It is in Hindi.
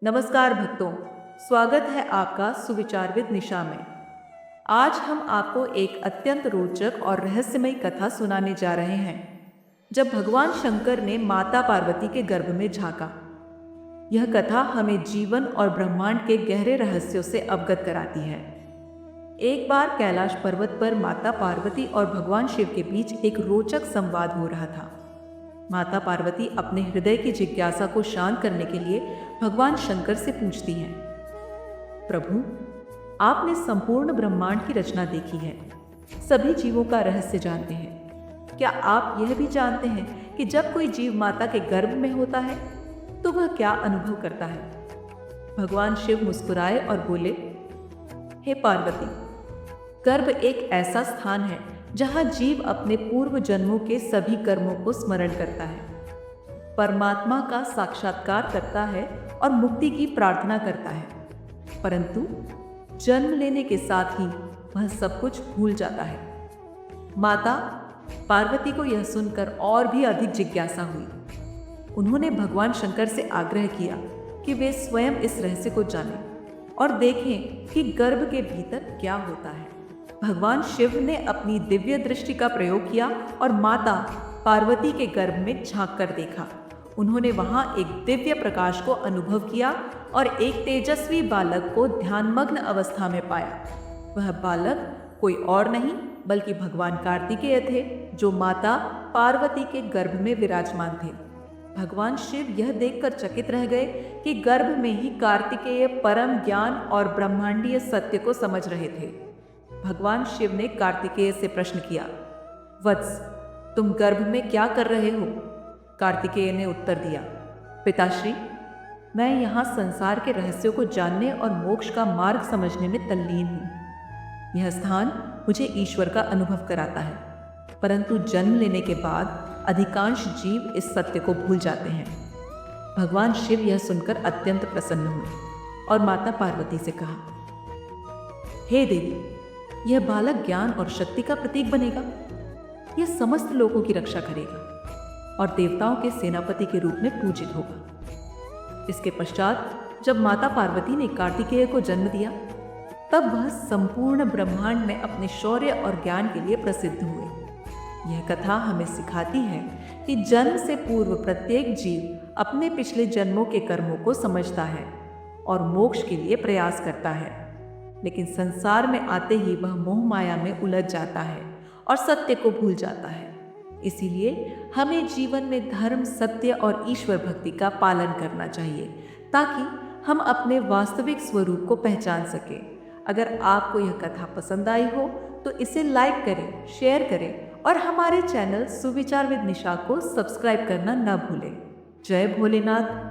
नमस्कार भक्तों, स्वागत है आपका सुविचारविद निशा में। आज हम आपको एक अत्यंत रोचक और रहस्यमयी कथा सुनाने जा रहे हैं। जब भगवान शंकर ने माता पार्वती के गर्भ में झांका। यह कथा हमें जीवन और ब्रह्मांड के गहरे रहस्यों से अवगत कराती है। एक बार कैलाश पर्वत पर माता पार्वती और भगवान शिव के बीच एक रोचक संवाद हो रहा था। माता पार्वती अपने हृदय की जिज्ञासा को शांत करने के लिए भगवान शंकर से पूछती हैं, प्रभु, आपने संपूर्ण ब्रह्मांड की रचना देखी है, सभी जीवों का रहस्य जानते हैं। क्या आप यह भी जानते हैं कि जब कोई जीव माता के गर्भ में होता है तो वह क्या अनुभव करता है? भगवान शिव मुस्कुराए और बोले, हे पार्वती, गर्भ एक ऐसा स्थान है जहां जीव अपने पूर्व जन्मों के सभी कर्मों को स्मरण करता है, परमात्मा का साक्षात्कार करता है और मुक्ति की प्रार्थना करता है। परंतु जन्म लेने के साथ ही वह सब कुछ भूल जाता है। माता पार्वती को यह सुनकर और भी अधिक जिज्ञासा हुई। उन्होंने भगवान शंकर से आग्रह किया कि वे स्वयं इस रहस्य को जानें और देखें कि गर्भ के भीतर क्या होता है। भगवान शिव ने अपनी दिव्य दृष्टि का प्रयोग किया और माता पार्वती के गर्भ में झांक कर देखा। उन्होंने वहां एक दिव्य प्रकाश को अनुभव किया और एक तेजस्वी बालक को ध्यानमग्न अवस्था में पाया। वह बालक कोई और नहीं बल्कि भगवान कार्तिकेय थे, जो माता पार्वती के गर्भ में विराजमान थे। भगवान शिव यह देखकर चकित रह गए कि गर्भ में ही कार्तिकेय परम ज्ञान और ब्रह्मांडीय सत्य को समझ रहे थे। भगवान शिव ने कार्तिकेय से प्रश्न किया, वत्स, तुम गर्भ में क्या कर रहे हो? कार्तिकेय ने उत्तर दिया, पिताश्री, मैं यहाँ संसार के रहस्यों को जानने और मोक्ष का मार्ग समझने में तल्लीन हूँ। यह स्थान मुझे ईश्वर का अनुभव कराता है, परंतु जन्म लेने के बाद अधिकांश जीव इस सत्य को भूल जाते हैं। भगवान शिव यह सुनकर अत्यंत प्रसन्न हुए और माता पार्वती से कहा, हे देवी, यह बालक ज्ञान और शक्ति का प्रतीक बनेगा। यह समस्त लोगों की रक्षा करेगा और देवताओं के सेनापति के रूप में पूजित होगा। इसके पश्चात जब माता पार्वती ने कार्तिकेय को जन्म दिया, तब वह संपूर्ण ब्रह्मांड में अपने शौर्य और ज्ञान के लिए प्रसिद्ध हुए। यह कथा हमें सिखाती है कि जन्म से पूर्व प्रत्येक जीव अपने पिछले जन्मों के कर्मों को समझता है और मोक्ष के लिए प्रयास करता है, लेकिन संसार में आते ही वह मोह माया में उलझ जाता है और सत्य को भूल जाता है। इसीलिए हमें जीवन में धर्म, सत्य और ईश्वर भक्ति का पालन करना चाहिए, ताकि हम अपने वास्तविक स्वरूप को पहचान सकें। अगर आपको यह कथा पसंद आई हो तो इसे लाइक करें, शेयर करें और हमारे चैनल सुविचार विद निशा को सब्सक्राइब करना न भूलें। जय भोलेनाथ।